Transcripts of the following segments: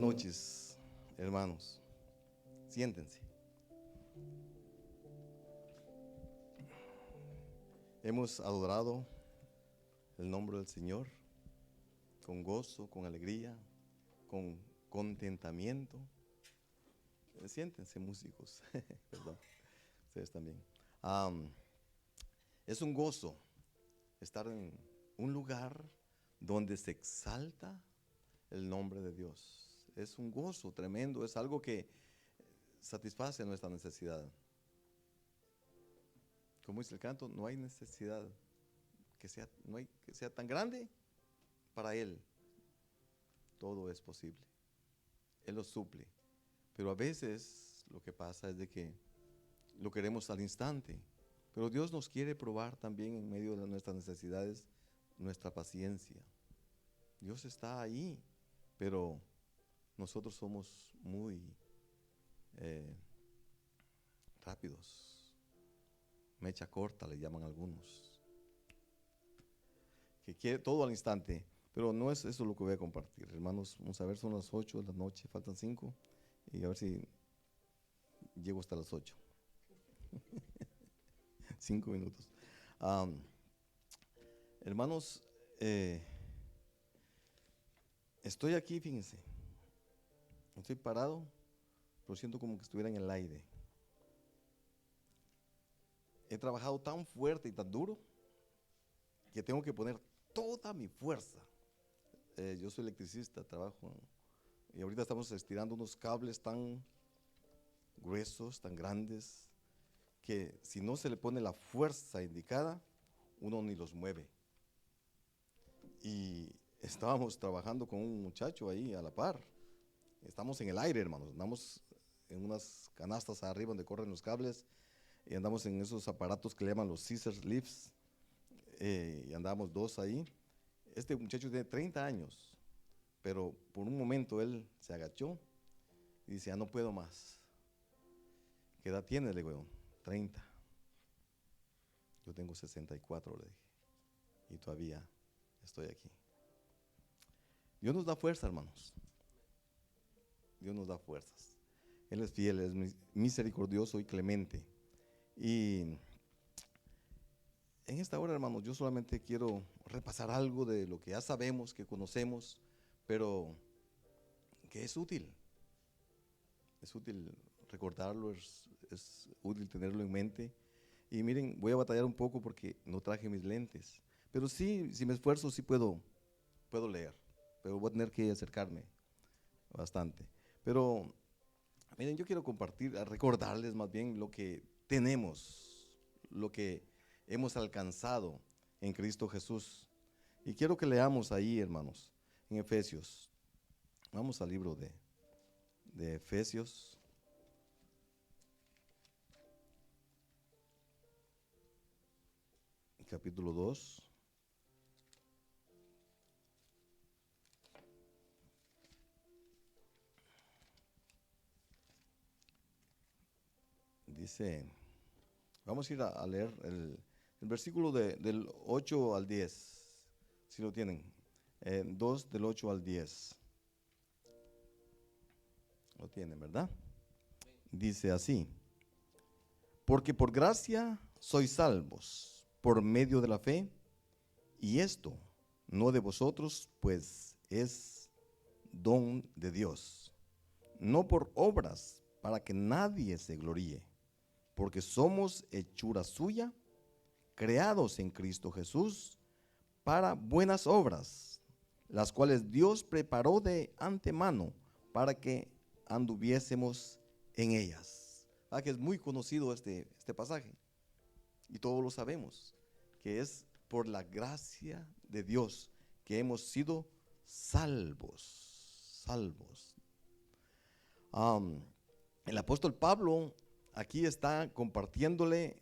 noches, hermanos. Siéntense. Hemos adorado el nombre del Señor con gozo, con alegría, con contentamiento. Siéntense, músicos. Perdón, ustedes también. Es un gozo estar en un lugar donde se exalta el nombre de Dios. Es un gozo tremendo, es algo que satisface nuestra necesidad. Como dice el canto, no hay necesidad no hay que sea tan grande para Él. Todo es posible. Él lo suple. Pero a veces lo que pasa es de que lo queremos al instante. Pero Dios nos quiere probar también en medio de nuestras necesidades, nuestra paciencia. Dios está ahí, pero nosotros somos muy rápidos. Mecha corta le llaman algunos. Que quiere todo al instante. Pero no es eso lo que voy a compartir. Hermanos, vamos a ver, son las 8 de la noche, faltan 5. Y a ver si llego hasta las 8. 5 minutos. Hermanos, estoy aquí, fíjense. Estoy parado, pero siento como que estuviera en el aire. He trabajado tan fuerte y tan duro que tengo que poner toda mi fuerza. Yo soy electricista, trabajo, y ahorita estamos estirando unos cables tan gruesos, tan grandes, que si no se le pone la fuerza indicada, uno ni los mueve. Y estábamos trabajando con un muchacho ahí a la par. Estamos en el aire, hermanos, andamos en unas canastas arriba donde corren los cables, y andamos en esos aparatos que le llaman los scissor lifts, y andamos dos ahí. Este muchacho tiene 30 años, pero por un momento él se agachó y dice, ya no puedo más. ¿Qué edad tiene? Le digo, 30. Yo tengo 64, le dije, y todavía estoy aquí. Dios nos da fuerza, hermanos. Dios nos da fuerzas. Él es fiel, es misericordioso y clemente. Y en esta hora, hermanos, yo solamente quiero repasar algo de lo que ya sabemos, que conocemos, pero que es útil. Es útil recordarlo, es útil tenerlo en mente. Y miren, voy a batallar un poco porque no traje mis lentes. Pero sí, si me esfuerzo, sí puedo leer. Pero voy a tener que acercarme bastante. Pero miren, yo quiero compartir, recordarles más bien lo que tenemos, lo que hemos alcanzado en Cristo Jesús. Y quiero que leamos ahí, hermanos, en Efesios. Vamos al libro de Efesios. Capítulo 2. Dice, vamos a ir a leer el versículo del 8 al 10, si lo tienen. 2 del 8 al 10. Lo tienen, ¿verdad? Dice así, porque por gracia sois salvos, por medio de la fe, y esto no de vosotros, pues es don de Dios, no por obras, para que nadie se gloríe, porque somos hechura suya, creados en Cristo Jesús, para buenas obras, las cuales Dios preparó de antemano para que anduviésemos en ellas. Que es muy conocido este pasaje, y todos lo sabemos, que es por la gracia de Dios que hemos sido salvos. El apóstol Pablo aquí está compartiéndole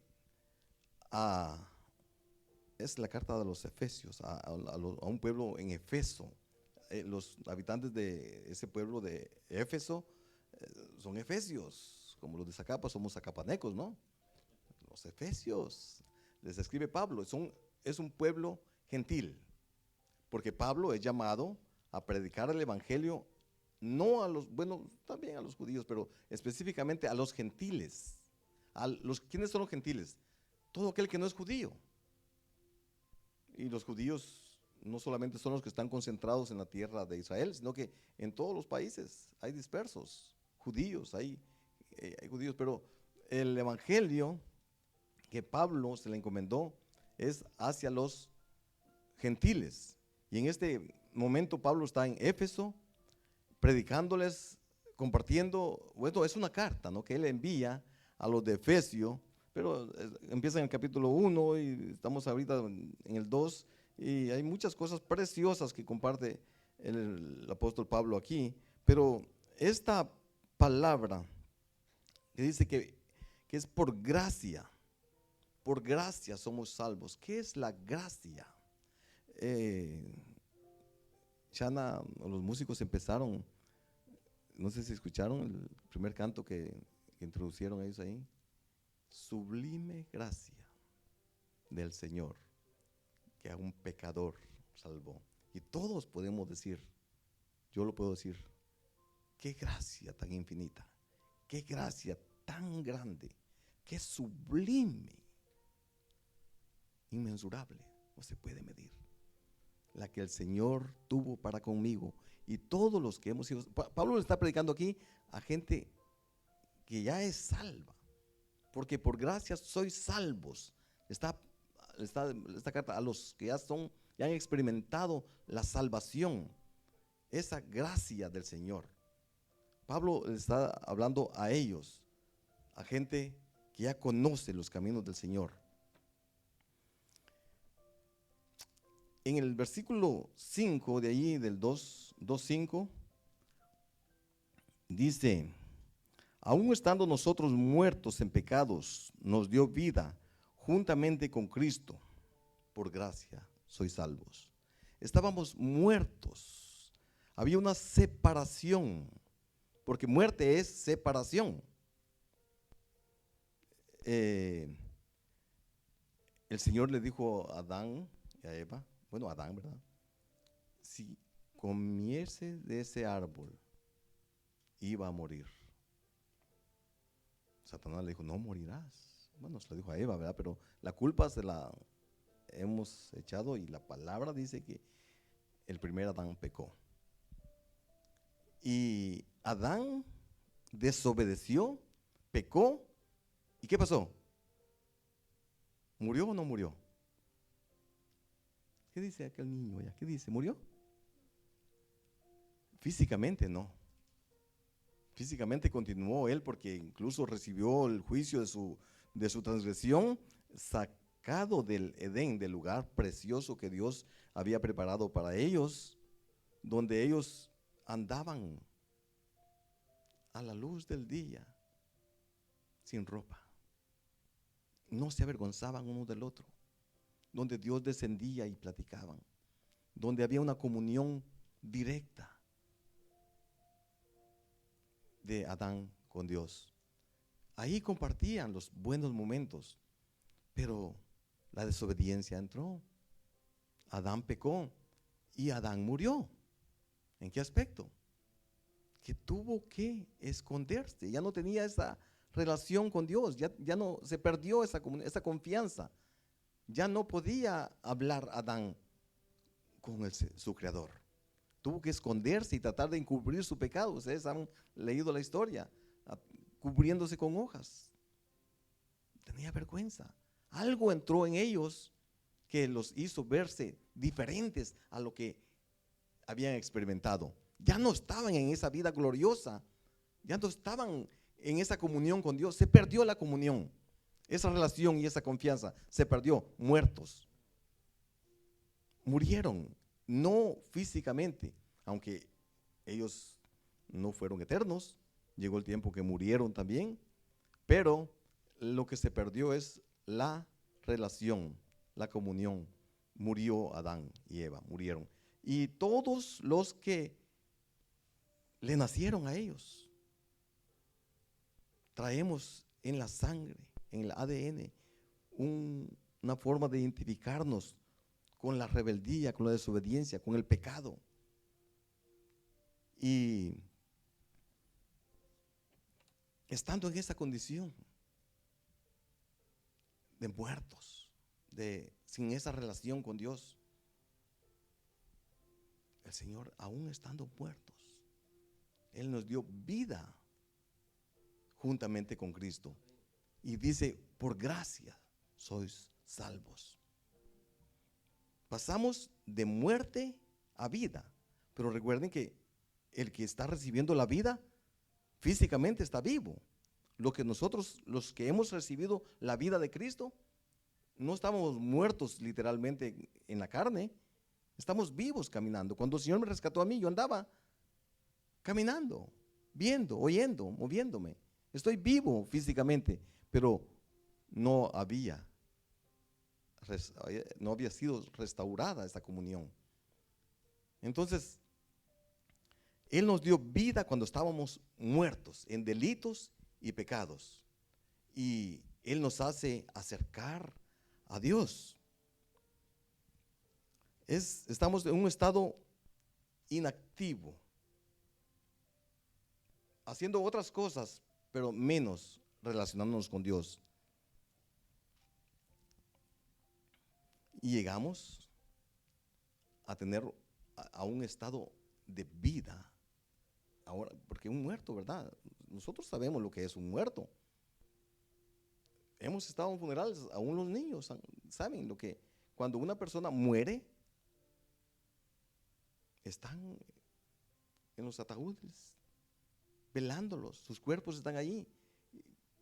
es la carta de los Efesios, a un pueblo en Efeso. Los habitantes de ese pueblo de Éfeso son efesios, como los de Zacapa somos zacapanecos, ¿no? Los efesios, les escribe Pablo, es un pueblo gentil, porque Pablo es llamado a predicar el evangelio no a los, bueno, también a los judíos, pero específicamente a los gentiles. ¿Quiénes son los gentiles? Todo aquel que no es judío. Y los judíos no solamente son los que están concentrados en la tierra de Israel, sino que en todos los países hay dispersos judíos, hay judíos, pero el evangelio que Pablo se le encomendó es hacia los gentiles. Y en este momento Pablo está en Éfeso, predicándoles, compartiendo. Bueno, es una carta, ¿no?, que él envía a los de Efesio, pero empieza en el capítulo 1 y estamos ahorita en el 2, y hay muchas cosas preciosas que comparte el apóstol Pablo aquí, pero esta palabra que dice que es por gracia somos salvos. ¿Qué es la gracia? Chana, los músicos empezaron, no sé si escucharon el primer canto que introducieron ellos ahí. Sublime gracia del Señor, que a un pecador salvó. Y todos podemos decir, yo lo puedo decir, qué gracia tan infinita, qué gracia tan grande, qué sublime, inmensurable, no se puede medir, la que el Señor tuvo para conmigo y todos los que hemos sido. Pablo le está predicando aquí a gente que ya es salva, porque por gracia sois salvos. Esta carta a los que ya han experimentado la salvación, esa gracia del Señor. Pablo le está hablando a ellos, a gente que ya conoce los caminos del Señor. En el versículo 5 de allí, del 2:5, dice: aún estando nosotros muertos en pecados, nos dio vida juntamente con Cristo. Por gracia sois salvos. Estábamos muertos. Había una separación, porque muerte es separación. El Señor le dijo a Adán y a Eva, bueno, a Adán, ¿verdad? Si comiese de ese árbol, iba a morir. Satanás le dijo, no morirás. Bueno, se lo dijo a Eva, ¿verdad? Pero la culpa se la hemos echado, y la palabra dice que el primer Adán pecó. Y Adán desobedeció, pecó. ¿Y qué pasó? ¿Murió o no murió? ¿Qué dice aquel niño allá? ¿Qué dice? ¿Murió? Físicamente no. Físicamente continuó él, porque incluso recibió el juicio de su transgresión, sacado del Edén, del lugar precioso que Dios había preparado para ellos, donde ellos andaban a la luz del día, sin ropa. No se avergonzaban uno del otro, donde Dios descendía y platicaban, donde había una comunión directa de Adán con Dios. Ahí compartían los buenos momentos, pero la desobediencia entró. Adán pecó y Adán murió. ¿En qué aspecto? Que tuvo que esconderse, ya no tenía esa relación con Dios, ya no, se perdió esa confianza. Ya no podía hablar Adán con su creador. Tuvo que esconderse y tratar de encubrir su pecado. Ustedes han leído la historia, cubriéndose con hojas. Tenía vergüenza. Algo entró en ellos que los hizo verse diferentes a lo que habían experimentado. Ya no estaban en esa vida gloriosa, ya no estaban en esa comunión con Dios. Se perdió la comunión, esa relación y esa confianza se perdió. Muertos, murieron, no físicamente, aunque ellos no fueron eternos. Llegó el tiempo que murieron también, pero lo que se perdió es la relación, la comunión. Murió Adán y Eva, murieron. Y todos los que le nacieron a ellos, traemos en la sangre, en el ADN, una forma de identificarnos con la rebeldía, con la desobediencia, con el pecado. Y estando en esa condición de muertos, sin esa relación con Dios, el Señor, aún estando muertos, Él nos dio vida juntamente con Cristo. Y dice, por gracia sois salvos. Pasamos de muerte a vida. Pero recuerden que el que está recibiendo la vida físicamente está vivo. Lo que nosotros, los que hemos recibido la vida de Cristo, no estamos muertos literalmente en la carne, estamos vivos caminando. Cuando el Señor me rescató a mí, yo andaba caminando, viendo, oyendo, moviéndome. Estoy vivo físicamente, pero no había sido restaurada esta comunión. Entonces, Él nos dio vida cuando estábamos muertos en delitos y pecados. Y Él nos hace acercar a Dios. Estamos en un estado inactivo, haciendo otras cosas, pero menos relacionándonos con Dios. Y llegamos a tener a un estado de vida. Ahora, porque un muerto, ¿verdad? Nosotros sabemos lo que es un muerto. Hemos estado en funerales, aún los niños saben lo que, cuando una persona muere, están en los ataúdes, velándolos, sus cuerpos están allí,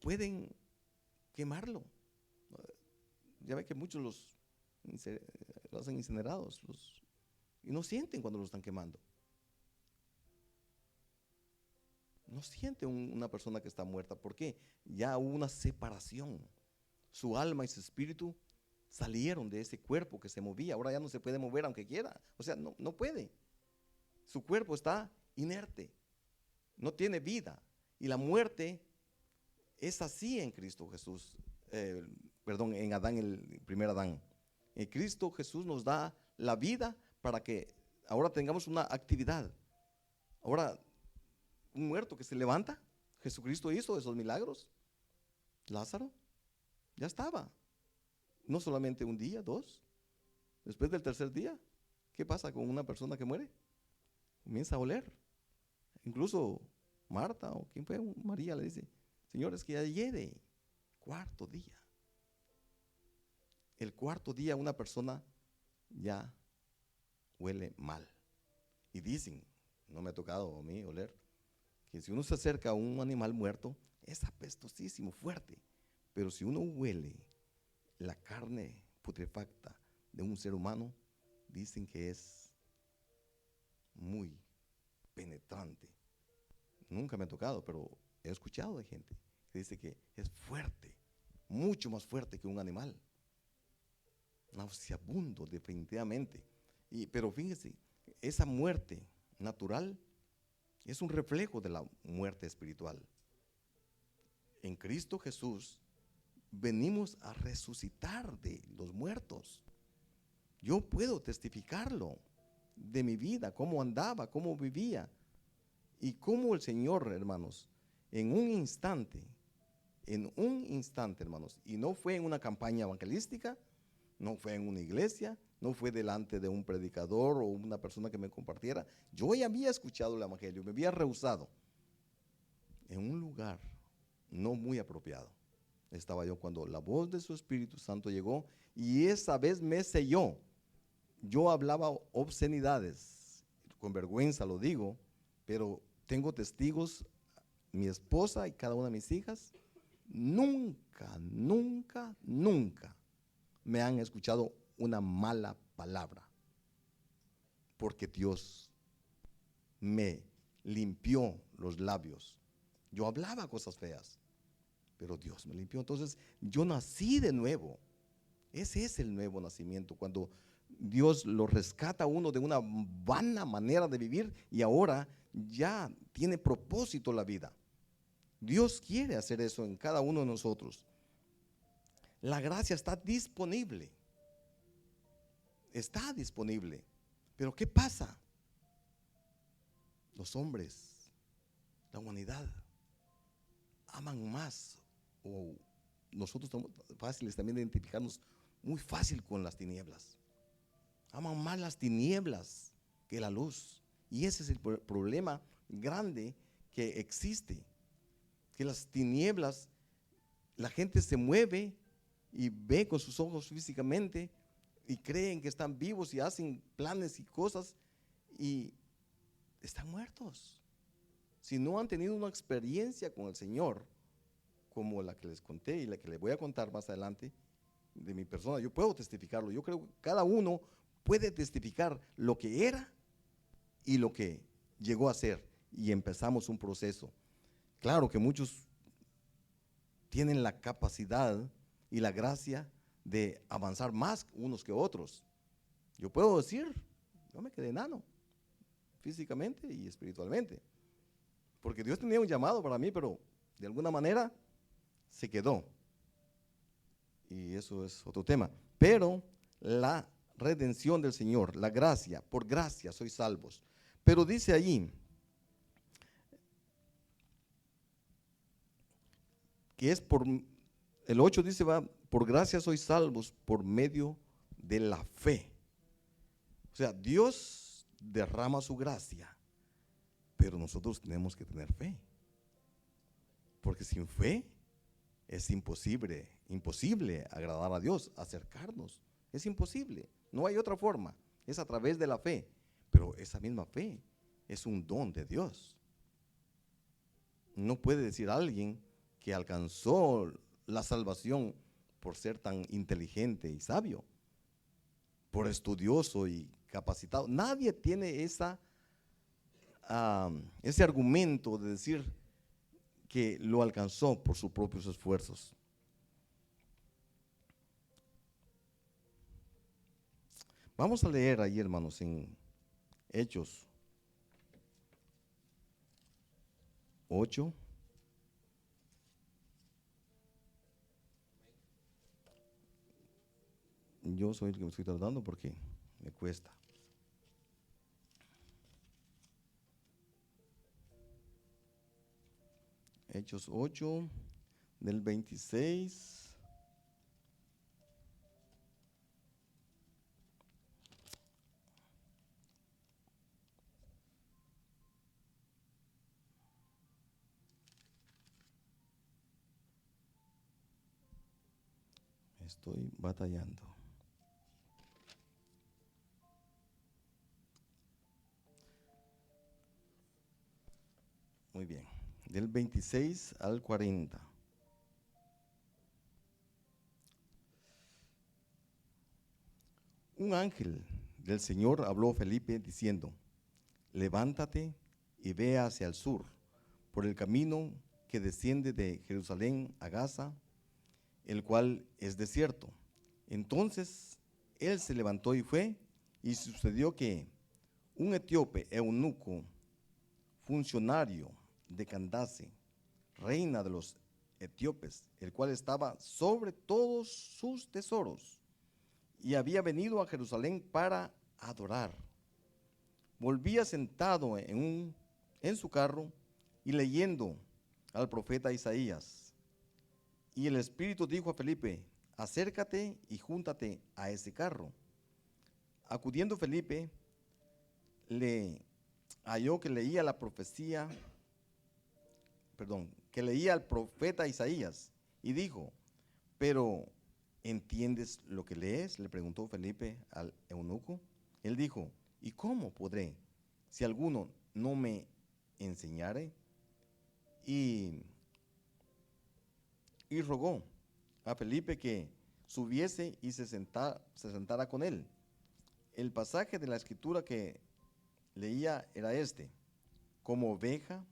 pueden quemarlo. Ya ve que muchos los hacen incinerados, y no sienten cuando los están quemando. No siente una persona que está muerta. ¿Por qué? Ya hubo una separación. Su alma y su espíritu salieron de ese cuerpo que se movía. Ahora ya no se puede mover aunque quiera. O sea, no puede. Su cuerpo está inerte. No tiene vida. Y la muerte es así en Cristo Jesús. En Adán, el primer Adán. En Cristo Jesús nos da la vida para que ahora tengamos una actividad. Ahora, un muerto que se levanta, Jesucristo hizo esos milagros. Lázaro ya estaba, no solamente un día, dos. Después del tercer día, ¿qué pasa con una persona que muere? Comienza a oler. Incluso Marta, o quién fue, María, le dice, Señor, es que ya llegue cuarto día. El cuarto día una persona ya huele mal. Y dicen, no me ha tocado a mí oler, que si uno se acerca a un animal muerto, es apestosísimo, fuerte. Pero si uno huele la carne putrefacta de un ser humano, dicen que es muy penetrante. Nunca me ha tocado, pero he escuchado de gente que dice que es fuerte, mucho más fuerte que un animal. Nauseabundo, definitivamente. Pero fíjense, esa muerte natural es un reflejo de la muerte espiritual. En Cristo Jesús venimos a resucitar de los muertos. Yo puedo testificarlo de mi vida, cómo andaba, cómo vivía y cómo el Señor, hermanos, en un instante, hermanos, y no fue en una campaña evangelística, no fue en una iglesia, no fue delante de un predicador o una persona que me compartiera. Yo ya había escuchado el evangelio, me había rehusado en un lugar no muy apropiado. Estaba yo cuando la voz de su Espíritu Santo llegó y esa vez me selló. Yo hablaba obscenidades, con vergüenza lo digo, pero tengo testigos, mi esposa y cada una de mis hijas, nunca me han escuchado una mala palabra, porque Dios me limpió los labios. Yo hablaba cosas feas, pero Dios me limpió. Entonces yo nací de nuevo. Ese es el nuevo nacimiento, cuando Dios lo rescata a uno de una vana manera de vivir y ahora ya tiene propósito la vida. Dios quiere hacer eso en cada uno de nosotros. La gracia está disponible. Está disponible. Pero ¿qué pasa? Los hombres, la humanidad, aman más, o nosotros somos fáciles también de identificarnos muy fácil con las tinieblas. Aman más las tinieblas que la luz. Y ese es el problema grande que existe. Que las tinieblas, la gente se mueve y ve con sus ojos físicamente y creen que están vivos y hacen planes y cosas y están muertos. Si no han tenido una experiencia con el Señor, como la que les conté y la que les voy a contar más adelante de mi persona, yo puedo testificarlo. Yo creo que cada uno puede testificar lo que era y lo que llegó a ser, y empezamos un proceso. Claro que muchos tienen la capacidad y la gracia de avanzar más unos que otros. Yo puedo decir, yo me quedé enano, físicamente y espiritualmente, porque Dios tenía un llamado para mí, pero de alguna manera se quedó. Y eso es otro tema. Pero la redención del Señor, la gracia, por gracia sois salvos. Pero dice allí que es por, el 8 dice, va, por gracia sois salvos por medio de la fe. O sea, Dios derrama su gracia, pero nosotros tenemos que tener fe. Porque sin fe es imposible agradar a Dios, acercarnos. Es imposible, no hay otra forma, es a través de la fe. Pero esa misma fe es un don de Dios. No puede decir alguien que alcanzó la salvación por ser tan inteligente y sabio, por estudioso y capacitado. Nadie tiene ese argumento de decir que lo alcanzó por sus propios esfuerzos. Vamos a leer ahí, hermanos, en Hechos 8. Yo soy el que me estoy tardando porque me cuesta. Hechos 8, del 26. Estoy batallando. Muy bien. Del 26 al 40. Un ángel del Señor habló a Felipe diciendo: levántate y ve hacia el sur, por el camino que desciende de Jerusalén a Gaza, el cual es desierto. Entonces él se levantó y fue, y sucedió que un etíope eunuco, funcionario de Candace, reina de los etíopes, el cual estaba sobre todos sus tesoros, y había venido a Jerusalén para adorar, volvía sentado en su carro y leyendo al profeta Isaías. Y el Espíritu dijo a Felipe: acércate y júntate a ese carro. Acudiendo Felipe, le halló que leía la profecía, que leía al profeta Isaías, y dijo: pero ¿entiendes lo que lees?, le preguntó Felipe al eunuco. Él dijo: ¿y cómo podré, si alguno no me enseñare? Y rogó a Felipe que subiese y se sentara con él. El pasaje de la escritura que leía era este: como oveja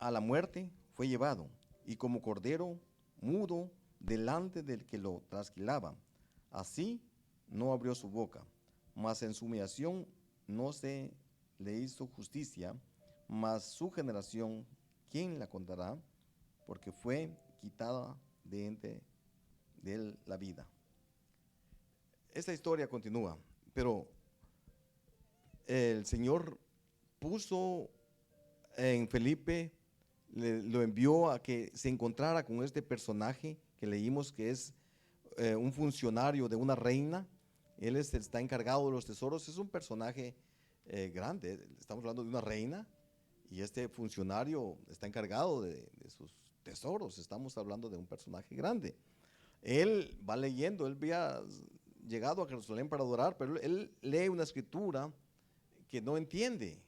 a la muerte fue llevado, y como cordero mudo delante del que lo trasquilaba, así no abrió su boca. Mas en su humillación no se le hizo justicia. Mas su generación, ¿quién la contará? Porque fue quitada de entre de él la vida. Esta historia continúa, pero el Señor puso en Felipe lo envió a que se encontrara con este personaje que leímos, que es un funcionario de una reina. Él está encargado de los tesoros. Es un personaje grande. Estamos hablando de una reina y este funcionario está encargado de sus tesoros. Estamos hablando de un personaje grande. Él va leyendo, él había llegado a Jerusalén para adorar, pero él lee una escritura que no entiende.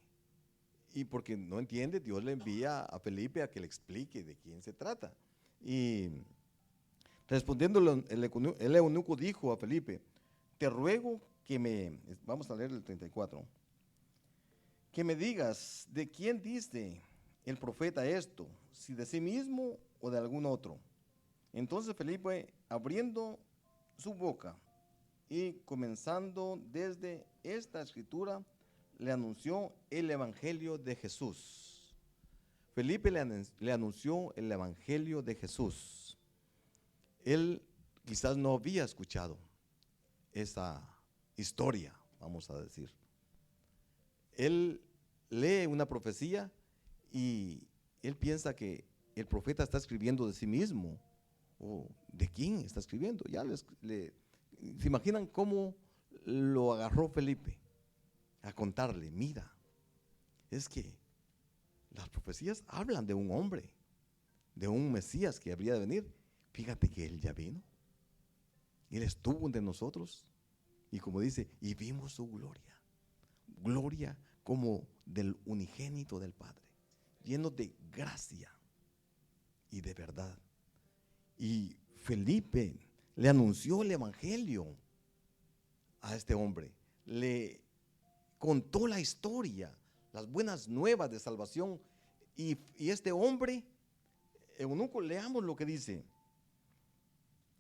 Y porque no entiende, Dios le envía a Felipe a que le explique de quién se trata. Y respondiendo, el eunuco dijo a Felipe: te ruego que vamos a leer el 34, que me digas de quién dice el profeta esto, si de sí mismo o de algún otro. Entonces Felipe, abriendo su boca y comenzando desde esta escritura, le anunció el evangelio de Jesús. Felipe le anunció el evangelio de Jesús. Él quizás no había escuchado esa historia, vamos a decir. Él lee una profecía y él piensa que el profeta está escribiendo de sí mismo. ¿O de quién está escribiendo? ¿Se imaginan cómo lo agarró Felipe a contarle? Mira, es que las profecías hablan de un hombre, de un Mesías que habría de venir. Fíjate que él ya vino. Él estuvo entre nosotros. Y como dice, y vimos su gloria. Gloria como del unigénito del Padre, lleno de gracia y de verdad. Y Felipe le anunció el evangelio a este hombre. Le contó la historia, las buenas nuevas de salvación. Y este hombre, eunuco, leamos lo que dice.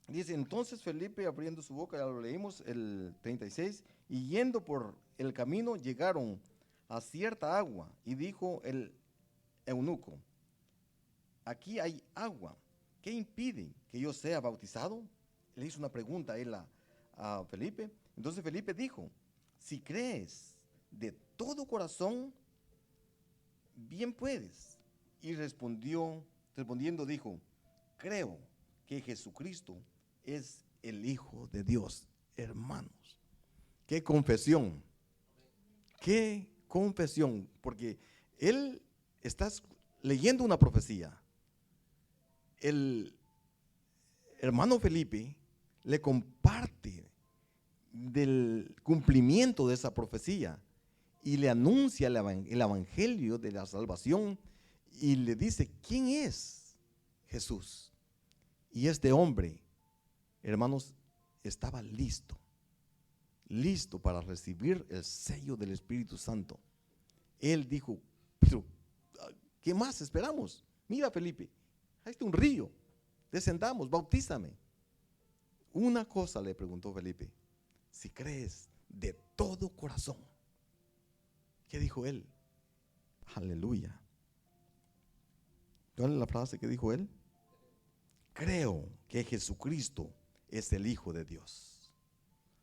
Dice: entonces Felipe, abriendo su boca, ya lo leímos, el 36, y yendo por el camino llegaron a cierta agua, y dijo el eunuco: aquí hay agua, ¿qué impide que yo sea bautizado? Le hizo una pregunta a él a Felipe. Entonces Felipe dijo: si crees de todo corazón, bien puedes. Y respondiendo dijo: creo que Jesucristo es el Hijo de Dios. Hermanos, qué confesión, porque él está leyendo una profecía. El hermano Felipe le comparte del cumplimiento de esa profecía y le anuncia el evangelio de la salvación y le dice quién es Jesús. Y este hombre, hermanos, estaba listo para recibir el sello del Espíritu Santo. Él dijo: pero ¿qué más esperamos? Mira, Felipe, ahí está un río, descendamos, bautízame. Una cosa le preguntó Felipe: si crees de todo corazón. ¿Qué dijo él? Aleluya. ¿Cuál es la frase que dijo él? Creo que Jesucristo es el Hijo de Dios.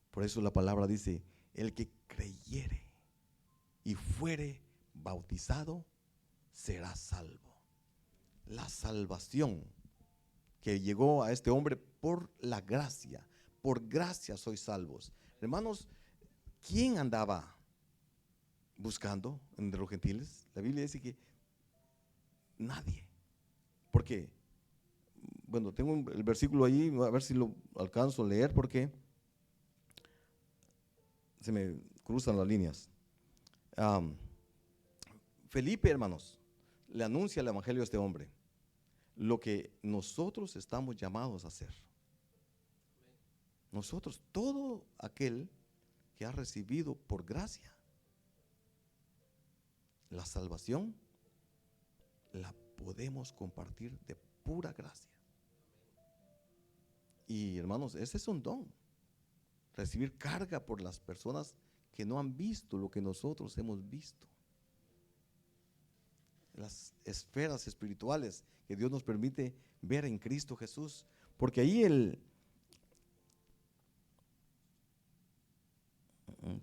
Por eso la palabra dice: el que creyere y fuere bautizado será salvo. La salvación que llegó a este hombre por la gracia. Por gracia sois salvos. Hermanos, ¿quién andaba buscando entre los gentiles? La Biblia dice que nadie. ¿Por qué? Bueno, tengo el versículo ahí, a ver si lo alcanzo a leer porque se me cruzan las líneas. Felipe, hermanos, le anuncia el evangelio a este hombre, lo que nosotros estamos llamados a hacer. Nosotros, todo aquel que ha recibido por gracia la salvación, la podemos compartir de pura gracia. Y hermanos, ese es un don. Recibir carga por las personas que no han visto lo que nosotros hemos visto. Las esferas espirituales que Dios nos permite ver en Cristo Jesús. Porque ahí a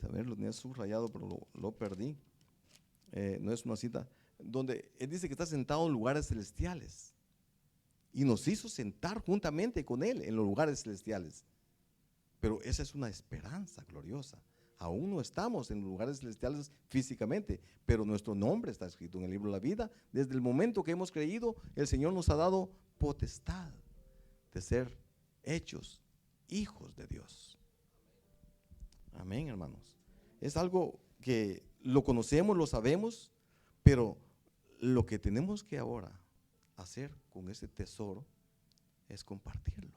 ver, lo tenía subrayado, pero lo perdí. No es una cita. donde Él dice que está sentado en lugares celestiales. Y nos hizo sentar juntamente con Él en los lugares celestiales. Pero esa es una esperanza gloriosa. Aún no estamos en los lugares celestiales físicamente, pero nuestro nombre está escrito en el libro de la vida. Desde el momento que hemos creído, el Señor nos ha dado potestad de ser hechos hijos de Dios. Amén, hermanos. Es algo que lo conocemos, lo sabemos, pero lo que tenemos que ahora hacer con ese tesoro es compartirlo.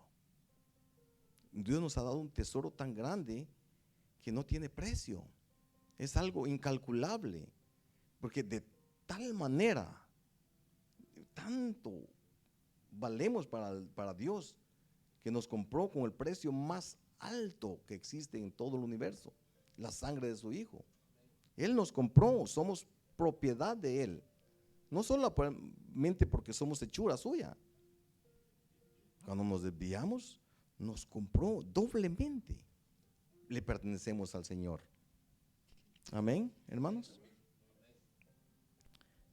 Dios nos ha dado un tesoro tan grande que no tiene precio. Es algo incalculable, porque de tal manera, tanto valemos para Dios, que nos compró con el precio más alto que existe en todo el universo, la sangre de su Hijo. Él nos compró, somos propiedad de Él, no solamente porque somos hechura suya. Cuando nos desviamos, nos compró doblemente. Le pertenecemos al Señor. Amén, hermanos.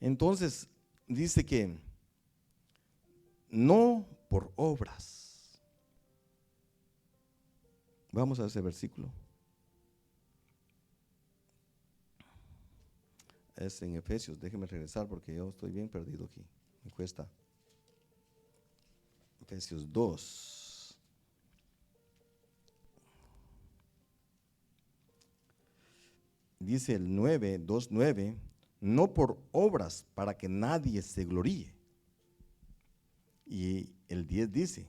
Entonces dice que no por obras. Vamos a ese versículo. Es en Efesios. Déjeme regresar porque yo estoy bien perdido aquí. Me cuesta. Efesios 2. Dice el 9, 2:9, no por obras para que nadie se gloríe. Y el 10 dice,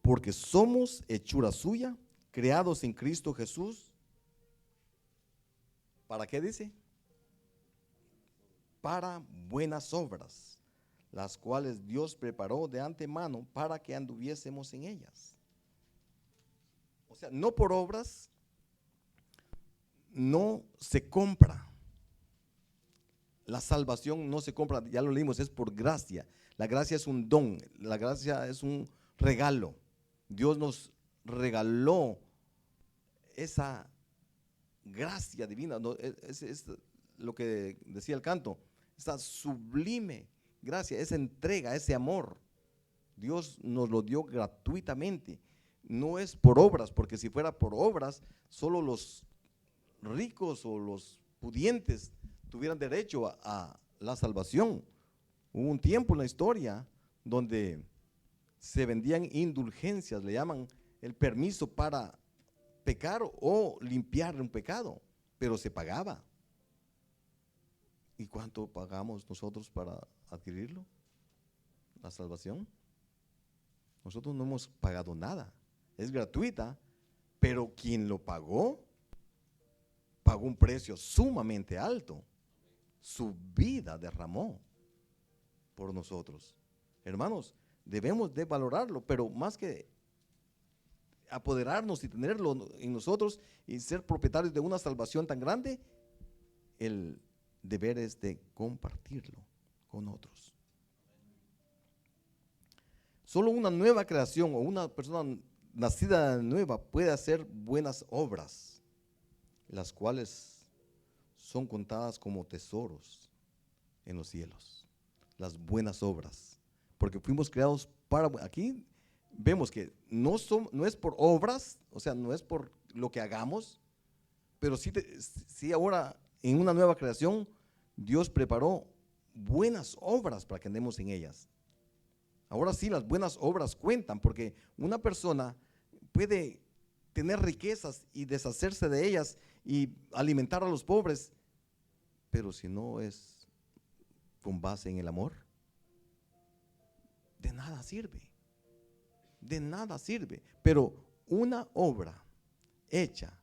porque somos hechura suya, creados en Cristo Jesús. ¿Para qué dice? Para buenas obras, las cuales Dios preparó de antemano para que anduviésemos en ellas. O sea, no por obras, no se compra. La salvación no se compra, ya lo leímos, es por gracia. La gracia es un don, la gracia es un regalo. Dios nos regaló esa gracia divina. Es lo que decía el canto, esa sublime gracia, esa entrega, ese amor. Dios nos lo dio gratuitamente. No es por obras, porque si fuera por obras, solo los ricos o los pudientes tuvieran derecho a la salvación. Hubo un tiempo en la historia donde se vendían indulgencias, le llaman el permiso para pecar o limpiar un pecado, pero se pagaba. ¿Y cuánto pagamos nosotros para adquirirlo? La salvación. Nosotros no hemos pagado nada, es gratuita, pero quien lo pagó un precio sumamente alto. Su vida derramó por nosotros. Hermanos, debemos de valorarlo, pero más que apoderarnos y tenerlo en nosotros y ser propietarios de una salvación tan grande, el deber es de compartirlo con otros. Solo una nueva creación o una persona nacida nueva puede hacer buenas obras, las cuales son contadas como tesoros en los cielos. Las buenas obras, porque fuimos creados para, aquí vemos que no es por obras, o sea, no es por lo que hagamos, pero sí ahora en una nueva creación Dios preparó buenas obras para que andemos en ellas. Ahora sí, las buenas obras cuentan, porque una persona puede tener riquezas y deshacerse de ellas y alimentar a los pobres, pero si no es con base en el amor, de nada sirve. De nada sirve. Pero una obra hecha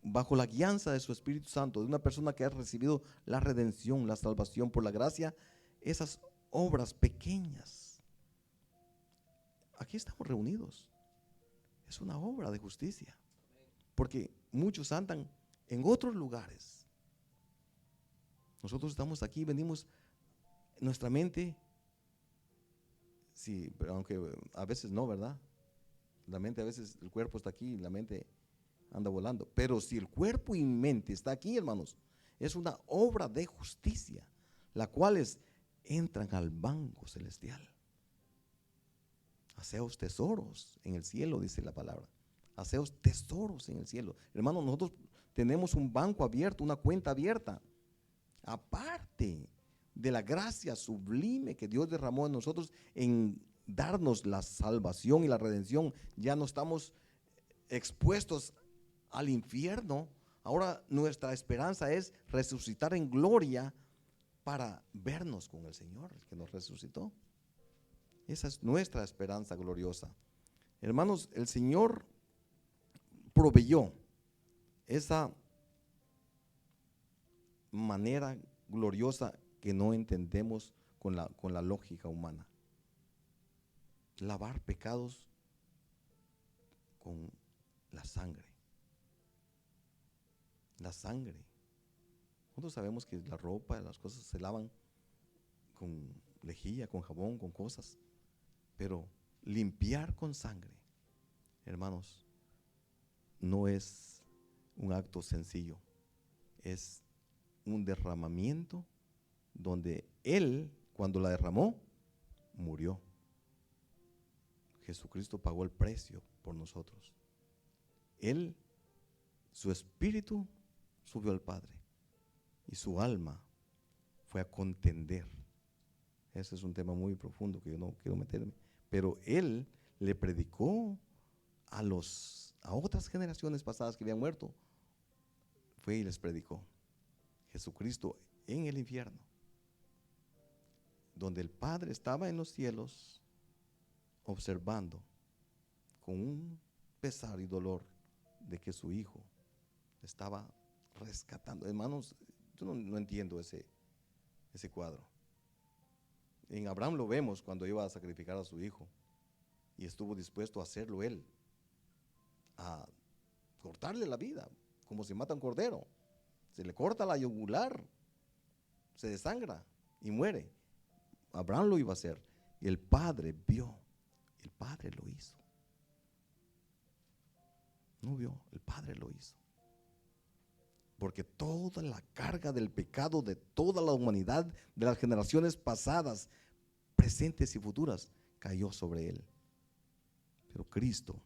bajo la guianza de su Espíritu Santo, de una persona que ha recibido la redención, la salvación por la gracia, esas obras pequeñas, aquí estamos reunidos, es una obra de justicia, porque muchos andan en otros lugares. Nosotros estamos aquí, venimos, nuestra mente, sí, pero aunque a veces no, ¿verdad? La mente a veces, el cuerpo está aquí, la mente anda volando, pero si el cuerpo y mente está aquí, hermanos, Es una obra de justicia, la cuales entran al banco celestial. Haceos tesoros en el cielo, dice la palabra. Haceos tesoros en el cielo. Hermanos, nosotros tenemos un banco abierto, una cuenta abierta. Aparte de la gracia sublime que Dios derramó en nosotros en darnos la salvación y la redención, ya no estamos expuestos al infierno. Ahora nuestra esperanza es resucitar en gloria para vernos con el Señor, el que nos resucitó. Esa es nuestra esperanza gloriosa. Hermanos, el Señor proveyó esa manera gloriosa que no entendemos con la lógica humana. Lavar pecados con la sangre. La sangre. Nosotros sabemos que la ropa, las cosas se lavan con lejía, con jabón, con cosas. Pero limpiar con sangre, hermanos, no es un acto sencillo. Es un derramamiento donde Él, cuando la derramó, murió. Jesucristo pagó el precio por nosotros. Él, su espíritu subió al Padre y su alma fue a contender. Ese es un tema muy profundo que yo no quiero meterme. Pero Él le predicó a otras generaciones pasadas que habían muerto. Fue y les predicó. Jesucristo en el infierno, donde el Padre estaba en los cielos observando con un pesar y dolor de que su Hijo estaba rescatando. Hermanos, yo no entiendo ese cuadro. En Abraham lo vemos cuando iba a sacrificar a su hijo y estuvo dispuesto a hacerlo él, a cortarle la vida, como se mata un cordero. Se le corta la yugular, se desangra y muere. Abraham lo iba a hacer y el Padre vio, el Padre lo hizo. No vio, el Padre lo hizo. Porque toda la carga del pecado de toda la humanidad, de las generaciones pasadas, presentes y futuras, cayó sobre Él. Pero Cristo,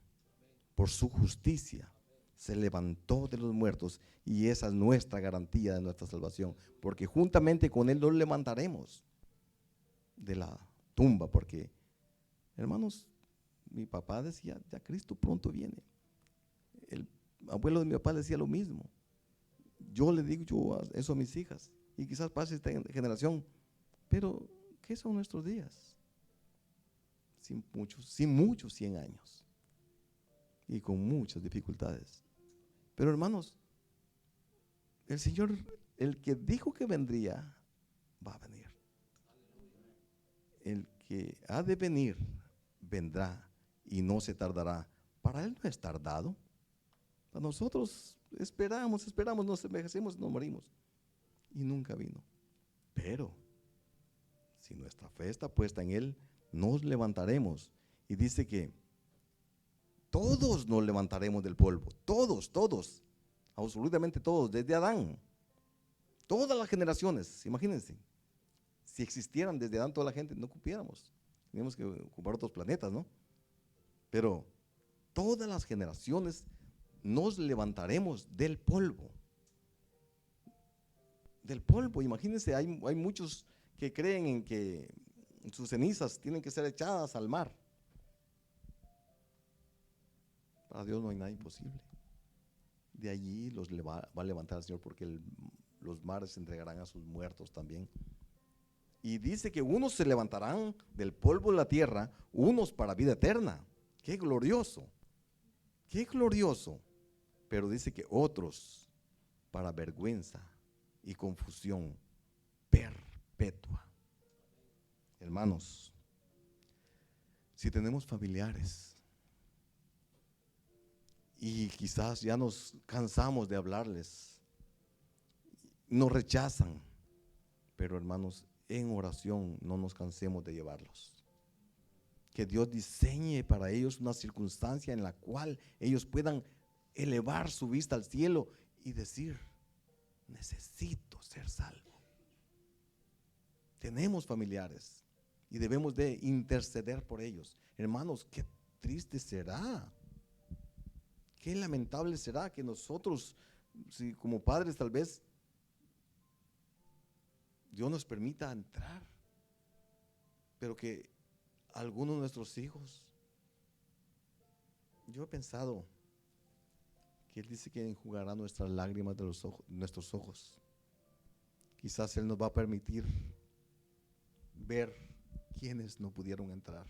por su justicia, se levantó de los muertos y esa es nuestra garantía de nuestra salvación. Porque juntamente con Él nos levantaremos de la tumba. Porque, hermanos, mi papá decía, ya Cristo pronto viene. El abuelo de mi papá decía lo mismo. Yo le digo eso a mis hijas y quizás pase esta generación, pero ¿qué son nuestros días? Sin muchos 100 años y con muchas dificultades. Pero hermanos, el Señor, el que dijo que vendría, va a venir. El que ha de venir, vendrá y no se tardará. Para Él no es tardado. Para nosotros esperamos, nos envejecemos y nos morimos. Y nunca vino. Pero si nuestra fe está puesta en Él, nos levantaremos. Y dice que todos nos levantaremos del polvo. Todos, absolutamente todos, desde Adán. Todas las generaciones, imagínense. Si existieran desde Adán toda la gente, no cupiéramos. Tenemos que ocupar otros planetas, ¿no? Pero todas las generaciones nos levantaremos del polvo. Del polvo, imagínense, hay muchos que creen en que sus cenizas tienen que ser echadas al mar. Para Dios no hay nada imposible. De allí los va a levantar el Señor, porque los mares se entregarán a sus muertos también. Y dice que unos se levantarán del polvo de la tierra, unos para vida eterna. ¡Qué glorioso! ¡Qué glorioso! Pero dice que otros para vergüenza y confusión perpetua. Hermanos, si tenemos familiares y quizás ya nos cansamos de hablarles, nos rechazan, pero hermanos, en oración no nos cansemos de llevarlos. Que Dios diseñe para ellos una circunstancia en la cual ellos puedan elevar su vista al cielo y decir: necesito ser salvo. Tenemos familiares y debemos de interceder por ellos. Hermanos, qué triste será, qué lamentable será que nosotros, si como padres tal vez Dios nos permita entrar, pero que algunos de nuestros hijos, yo he pensado que Él dice que enjugará nuestras lágrimas de nuestros ojos. Quizás Él nos va a permitir ver quienes no pudieron entrar.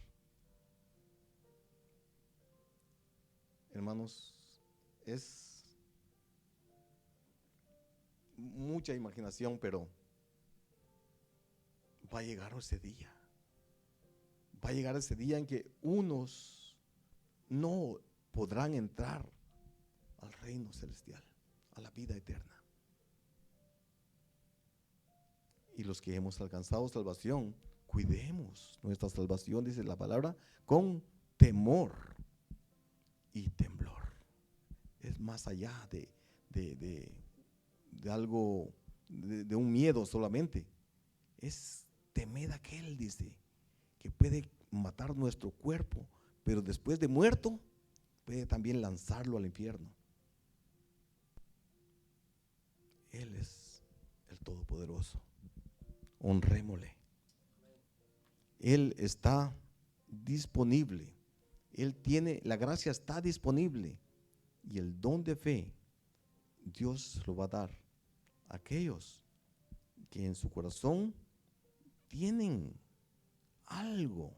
Hermanos, es mucha imaginación, pero va a llegar ese día. Va a llegar ese día en que unos no podrán entrar al reino celestial, a la vida eterna. Y los que hemos alcanzado salvación, cuidemos nuestra salvación, dice la palabra, con temor y temblor. Es más allá de algo, de un miedo solamente. Es temer a aquel, dice, que puede matar nuestro cuerpo, pero después de muerto puede también lanzarlo al infierno. Él es el Todopoderoso. Honrémosle. Él está disponible. Él tiene, la gracia está disponible. Y el don de fe, Dios lo va a dar a aquellos que en su corazón tienen algo,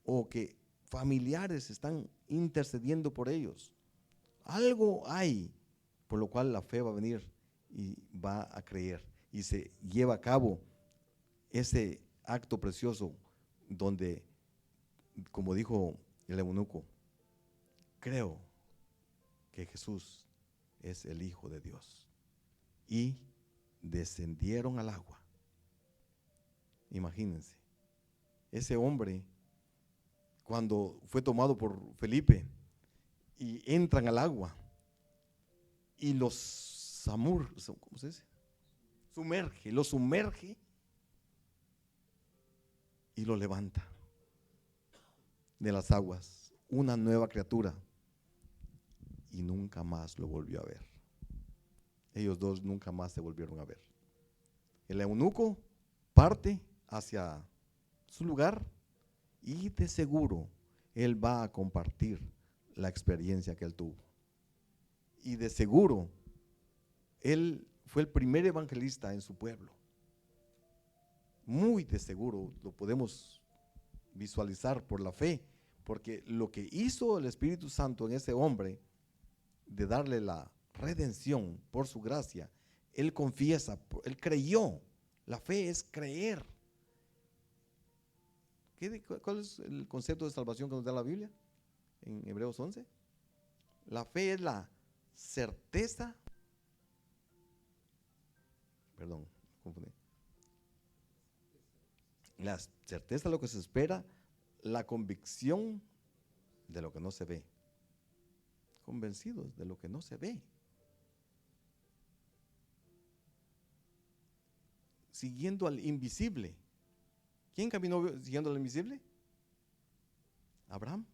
o que familiares están intercediendo por ellos. Algo hay por lo cual la fe va a venir y va a creer. Y se lleva a cabo ese acto precioso donde, como dijo el eunuco, creo que Jesús es el Hijo de Dios. Y descendieron al agua. Imagínense, ese hombre, cuando fue tomado por Felipe y entran al agua y los ¿cómo se dice? Lo sumerge y lo levanta de las aguas, una nueva criatura, y nunca más lo volvió a ver. Ellos dos nunca más se volvieron a ver. El eunuco parte hacia su lugar y de seguro él va a compartir la experiencia que él tuvo. Y de seguro él fue el primer evangelista en su pueblo. Muy de seguro lo podemos visualizar por la fe, porque lo que hizo el Espíritu Santo en ese hombre, de darle la redención por su gracia, él confiesa, él creyó. La fe es creer. ¿Cuál es el concepto de salvación que nos da la Biblia? En Hebreos 11. La fe es la certeza, confundí. La certeza de lo que se espera, la convicción de lo que no se ve. Convencidos de lo que no se ve. Siguiendo al invisible. ¿Quién caminó siguiendo al invisible? Abraham.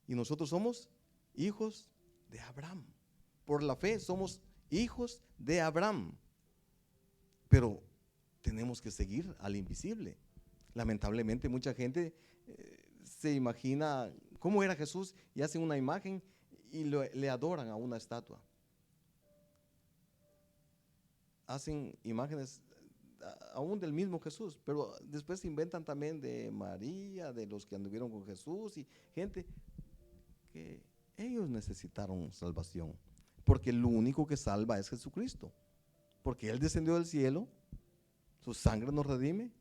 Y nosotros somos hijos de Abraham. Por la fe somos hijos de Abraham. Pero tenemos que seguir al invisible. Lamentablemente mucha gente se imagina cómo era Jesús y hacen una imagen y le adoran a una estatua. Hacen imágenes aún del mismo Jesús, pero después se inventan también de María, de los que anduvieron con Jesús, y gente que ellos necesitaron salvación, porque lo único que salva es Jesucristo, porque Él descendió del cielo, su sangre nos redime,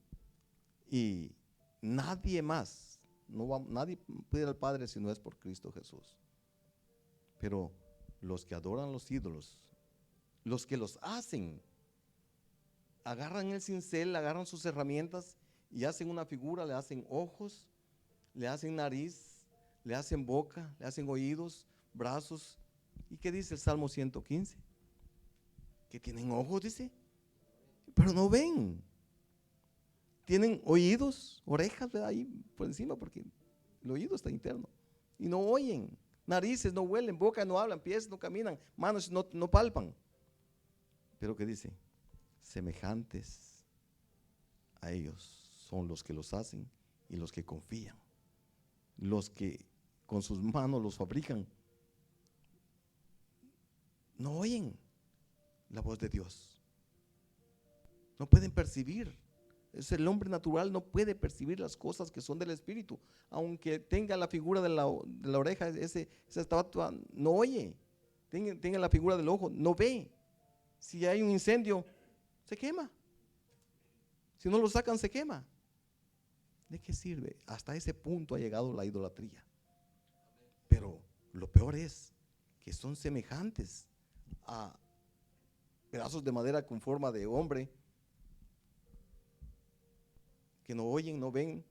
y nadie más, nadie puede ir al Padre si no es por Cristo Jesús. Pero los que adoran los ídolos, los que los hacen, agarran el cincel, agarran sus herramientas y hacen una figura, le hacen ojos, le hacen nariz, le hacen boca, le hacen oídos, brazos. ¿Y qué dice el Salmo 115? que tienen ojos, dice, pero no ven. Tienen oídos, orejas, ¿verdad? Ahí por encima, porque el oído está interno. Y no oyen. Narices no huelen, boca no hablan, pies no caminan, manos no palpan. Pero ¿qué dice? Semejantes a ellos son los que los hacen y los que confían. Los que con sus manos los fabrican. No oyen la voz de Dios. No pueden percibir. Es el hombre natural, no puede percibir las cosas que son del Espíritu. Aunque tenga la figura de la oreja, esa estatua no oye. Tenga la figura del ojo, no ve. Si hay un incendio, se quema. Si no lo sacan, se quema. ¿De qué sirve? Hasta ese punto ha llegado la idolatría. Pero lo peor es que son semejantes a pedazos de madera con forma de hombre, que no oyen, no ven.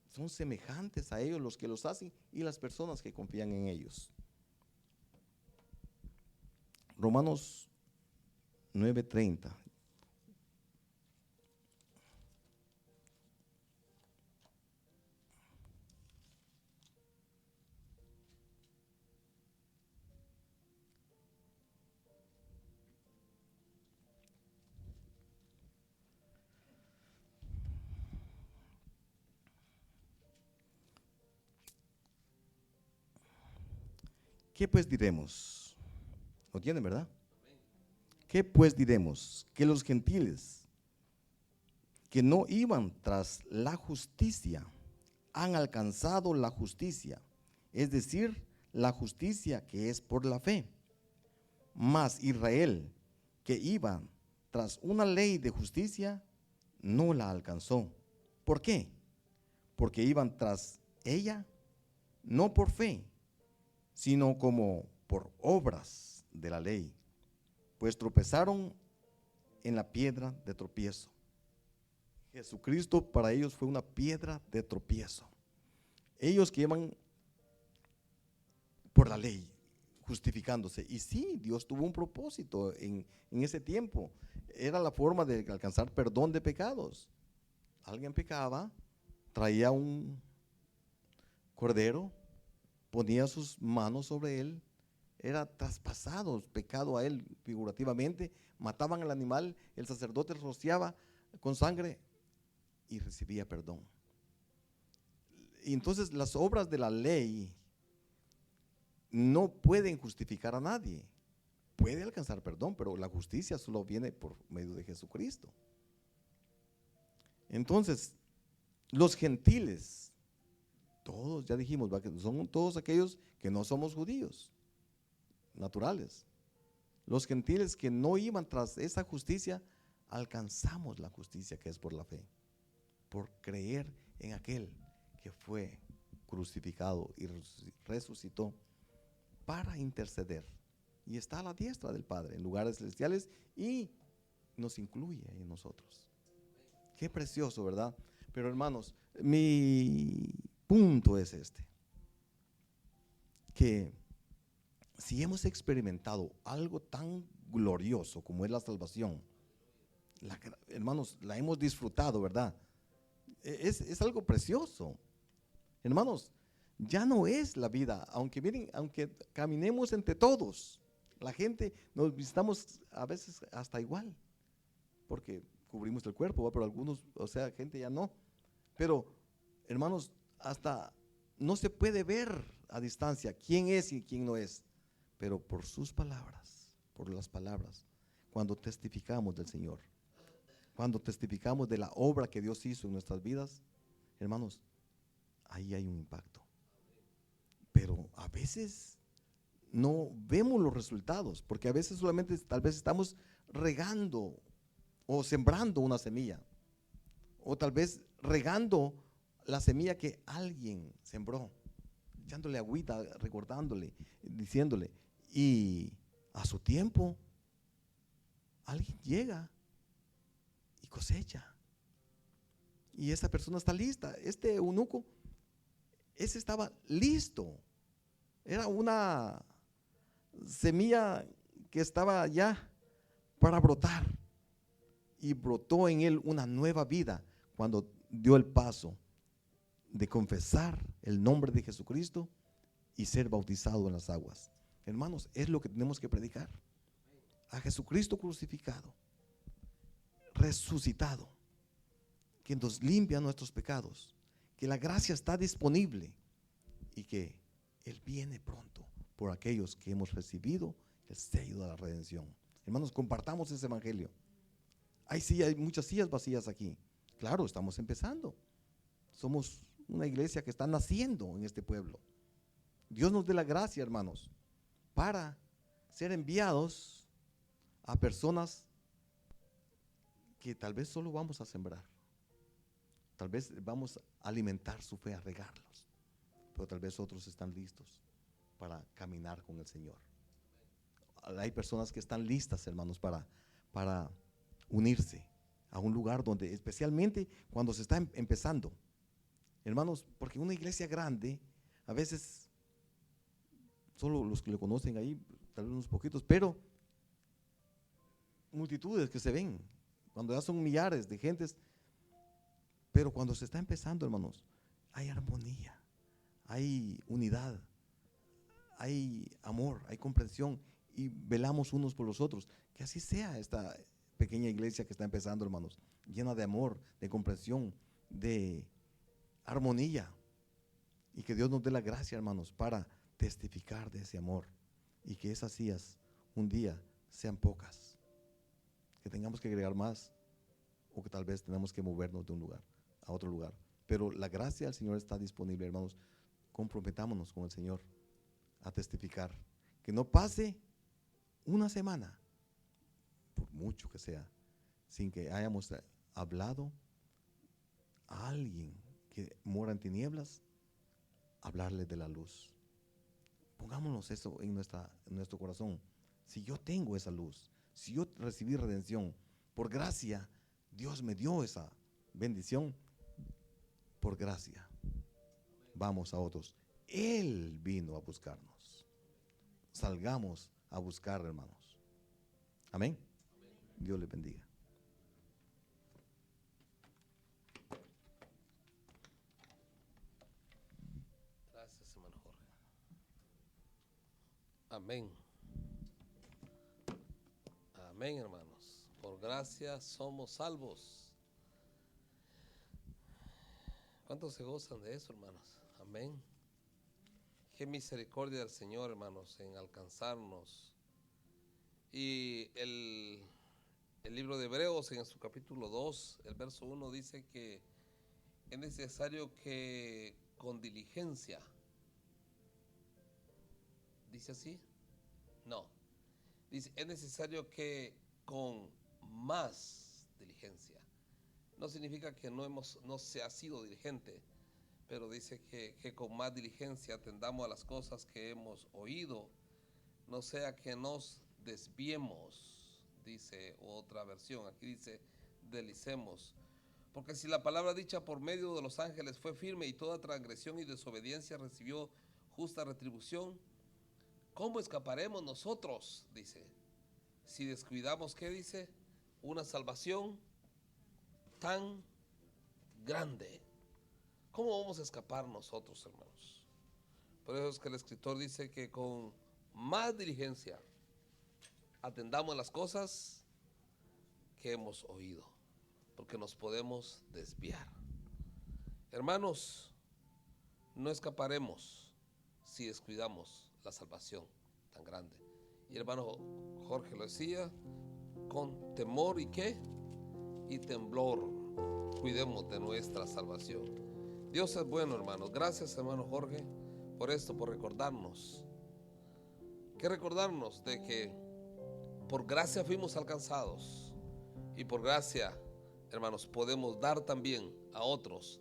Son semejantes a ellos los que los hacen y las personas que confían en ellos. Romanos 9:30. ¿Qué pues diremos? ¿Lo tienen, verdad? ¿Qué pues diremos? Que los gentiles que no iban tras la justicia han alcanzado la justicia, es decir, la justicia que es por la fe. Mas Israel, que iba tras una ley de justicia, no la alcanzó. ¿Por qué? Porque iban tras ella no por fe, sino como por obras de la ley, pues tropezaron en la piedra de tropiezo. Jesucristo para ellos fue una piedra de tropiezo. Ellos que iban por la ley, justificándose. Y sí, Dios tuvo un propósito en ese tiempo. Era la forma de alcanzar perdón de pecados. Alguien pecaba, traía un cordero, ponía sus manos sobre él, era traspasado pecado a él figurativamente, mataban al animal, el sacerdote rociaba con sangre y recibía perdón. Y entonces las obras de la ley no pueden justificar a nadie. Puede alcanzar perdón, pero la justicia solo viene por medio de Jesucristo. Entonces, los gentiles, todos, ya dijimos, son todos aquellos que no somos judíos naturales. Los gentiles que no iban tras esa justicia, alcanzamos la justicia que es por la fe, por creer en aquel que fue crucificado y resucitó para interceder. Y está a la diestra del Padre en lugares celestiales y nos incluye en nosotros. Qué precioso, ¿verdad? Pero hermanos, mi punto es este: que si hemos experimentado algo tan glorioso como es la salvación, hermanos, la hemos disfrutado, ¿verdad? Es algo precioso. Hermanos, ya no es la vida, aunque miren, aunque caminemos entre todos, la gente nos visitamos a veces hasta igual, porque cubrimos el cuerpo, pero algunos, o sea, gente ya no. Pero, hermanos, hasta no se puede ver a distancia quién es y quién no es, pero por sus palabras, por las palabras, cuando testificamos del Señor, cuando testificamos de la obra que Dios hizo en nuestras vidas, hermanos, ahí hay un impacto. Pero a veces no vemos los resultados, porque a veces solamente tal vez estamos regando o sembrando una semilla, o tal vez regando la semilla que alguien sembró, echándole agüita, recordándole, diciéndole, y a su tiempo alguien llega y cosecha, y esa persona está lista. Este eunuco, ese estaba listo, era una semilla que estaba ya para brotar. Y brotó en él una nueva vida cuando dio el paso de confesar el nombre de Jesucristo y ser bautizado en las aguas. Hermanos, es lo que tenemos que predicar. A Jesucristo crucificado, resucitado, que nos limpia nuestros pecados, que la gracia está disponible y que Él viene pronto por aquellos que hemos recibido el sello de la redención. Hermanos, compartamos ese evangelio. Hay muchas sillas vacías aquí. Claro, estamos empezando. Somos una iglesia que está naciendo en este pueblo. Dios nos dé la gracia, hermanos, para ser enviados a personas que tal vez solo vamos a sembrar. Tal vez vamos a alimentar su fe, a regarlos. Pero tal vez otros están listos para caminar con el Señor. Hay personas que están listas, hermanos, para unirse a un lugar donde, especialmente cuando se está empezando. Hermanos, porque una iglesia grande, a veces solo los que le conocen ahí, tal vez unos poquitos, pero multitudes que se ven, cuando ya son millares de gentes. Pero cuando se está empezando, hermanos, hay armonía, hay unidad, hay amor, hay comprensión y velamos unos por los otros. Que así sea esta pequeña iglesia que está empezando, hermanos, llena de amor, de comprensión, de armonía. Y que Dios nos dé la gracia, hermanos, para testificar de ese amor y que esas sillas un día sean pocas, que tengamos que agregar más o que tal vez tenemos que movernos de un lugar a otro lugar. Pero la gracia del Señor está disponible, hermanos. Comprometámonos con el Señor a testificar. Que no pase una semana, por mucho que sea, sin que hayamos hablado a alguien que mora en tinieblas, hablarle de la luz. Pongámonos eso en nuestro corazón. Si yo tengo esa luz, si yo recibí redención, por gracia, Dios me dio esa bendición, por gracia, vamos a otros. Él vino a buscarnos. Salgamos a buscar, hermanos. Amén. Dios les bendiga. Gracias, hermano Jorge. Amén. Amén, hermanos. Por gracia somos salvos. ¿Cuántos se gozan de eso, hermanos? Amén. Qué misericordia del Señor, hermanos, en alcanzarnos. Y el libro de Hebreos, en su capítulo 2, el verso 1, dice que es necesario que con diligencia. ¿Dice así? No. Dice, es necesario que con más diligencia. No significa que no se ha sido diligente, pero dice que con más diligencia atendamos a las cosas que hemos oído, no sea que nos desviemos, dice otra versión. Aquí dice, deslicemos. Porque si la palabra dicha por medio de los ángeles fue firme y toda transgresión y desobediencia recibió justa retribución, ¿cómo escaparemos nosotros? Dice, si descuidamos, ¿qué dice? Una salvación tan grande. ¿Cómo vamos a escapar nosotros, hermanos? Por eso es que el escritor dice que con más diligencia atendamos las cosas que hemos oído, porque nos podemos desviar. Hermanos, no escaparemos si descuidamos la salvación tan grande. Y el hermano Jorge lo decía, con temor y qué, y temblor, cuidemos de nuestra salvación. Dios es bueno, hermanos. Gracias, hermano Jorge, por esto, por recordarnos. Que recordarnos de que por gracia fuimos alcanzados y por gracia, hermanos, podemos dar también a otros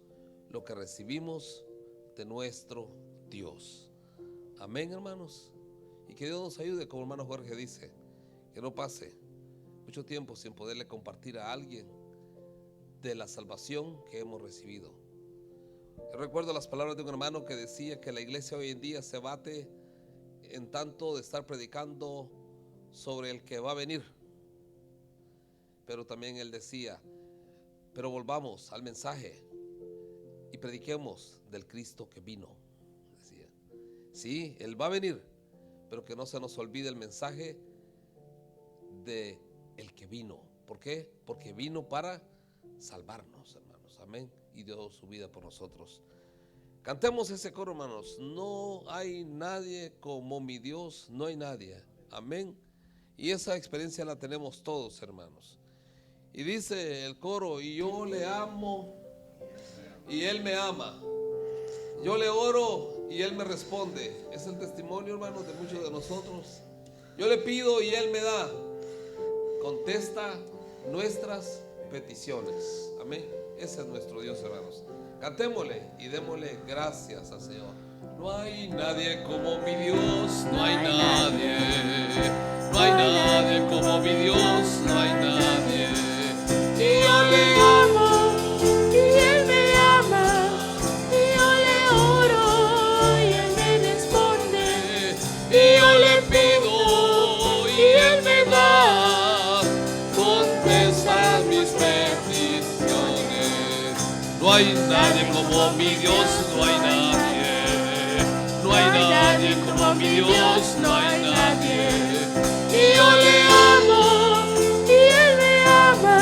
lo que recibimos de nuestro Dios. Amén, hermanos. Y que Dios nos ayude, como hermano Jorge dice, que no pase mucho tiempo sin poderle compartir a alguien de la salvación que hemos recibido. Yo recuerdo las palabras de un hermano que decía que la iglesia hoy en día se bate en tanto de estar predicando sobre el que va a venir. Pero también él decía, pero volvamos al mensaje y prediquemos del Cristo que vino. Decía, sí, él va a venir, pero que no se nos olvide el mensaje de el que vino. ¿Por qué? Porque vino para salvarnos, hermanos. Amén. Y dio su vida por nosotros. Cantemos ese coro, hermanos. No hay nadie como mi Dios, no hay nadie. Amén. Y esa experiencia la tenemos todos, hermanos. Y dice el coro, y yo le amo y él me ama. Yo le oro y él me responde. Es el testimonio, hermanos, de muchos de nosotros. Yo le pido y él me da. Contesta nuestras peticiones. Amén. Ese es nuestro Dios, hermanos. Cantémosle y démosle gracias al Señor. No hay nadie como mi Dios, no hay nadie. No hay nadie como mi Dios, no hay nadie. Y yo le amo, y él me ama, y yo le oro, y él me responde. Y yo le pido y él me da. Contesta mis peticiones. No hay nadie como mi Dios, no hay nadie. No hay nadie como mi Dios, no hay nadie. Y yo le amo, y él me ama,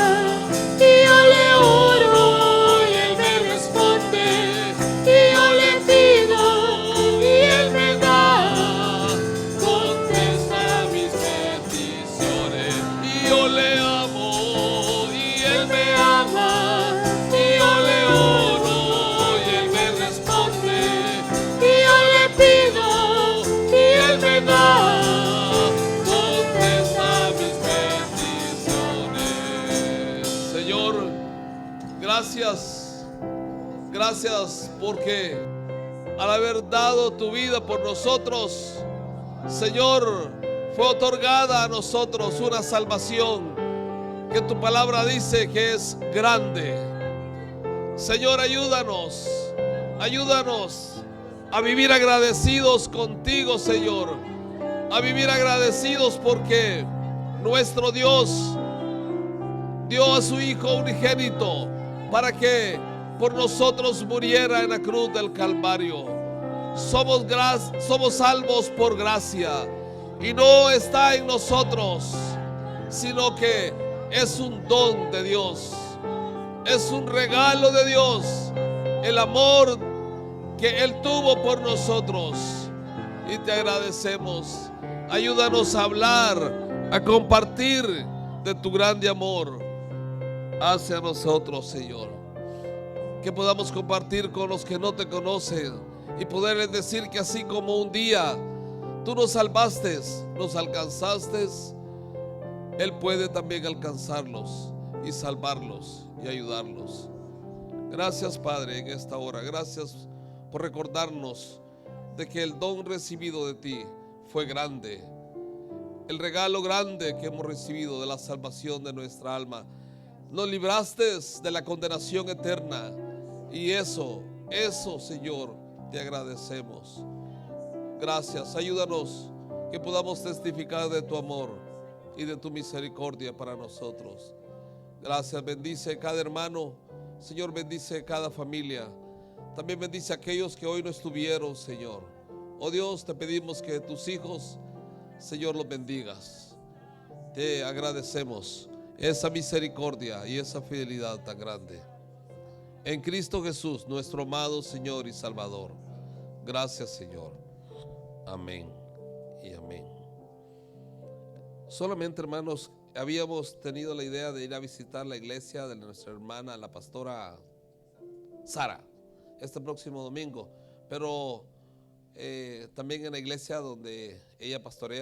y yo le oro, y él me responde. Y yo le pido, y él me da. Contesta mis peticiones. Y yo le amo y él me ama. Y yo le oro y él me responde. Y yo le pido, y él me da. Contesta mis peticiones. Señor, gracias. Gracias porque al haber dado tu vida por nosotros, Señor, fue otorgada a nosotros una salvación que tu palabra dice que es grande. Señor, ayúdanos a vivir agradecidos contigo, Señor, a vivir agradecidos porque nuestro Dios dio a su Hijo unigénito para que por nosotros muriera en la cruz del Calvario. Somos salvos por gracia y no está en nosotros, sino que es un don de Dios, es un regalo de Dios, el amor que Él tuvo por nosotros, y te agradecemos. Ayúdanos a hablar, a compartir de tu grande amor hacia nosotros, Señor, que podamos compartir con los que no te conocen y poderles decir que así como un día tú nos salvaste, nos alcanzaste, Él puede también alcanzarlos y salvarlos y ayudarlos. Gracias, Padre, en esta hora. Gracias por recordarnos de que el don recibido de ti fue grande. El regalo grande que hemos recibido de la salvación de nuestra alma. Nos libraste de la condenación eterna. Y eso, Señor, te agradecemos. Gracias. Ayúdanos que podamos testificar de tu amor y de tu misericordia para nosotros. Gracias. Bendice cada hermano. Señor, bendice cada familia. También bendice a aquellos que hoy no estuvieron, Señor. Oh Dios, te pedimos que tus hijos, Señor, los bendigas. Te agradecemos esa misericordia y esa fidelidad tan grande. En Cristo Jesús, nuestro amado Señor y Salvador. Gracias, Señor. Amén y amén. Solamente, hermanos, habíamos tenido la idea de ir a visitar la iglesia de nuestra hermana, la pastora Sara, este próximo domingo. Pero también en la iglesia donde ella pastorea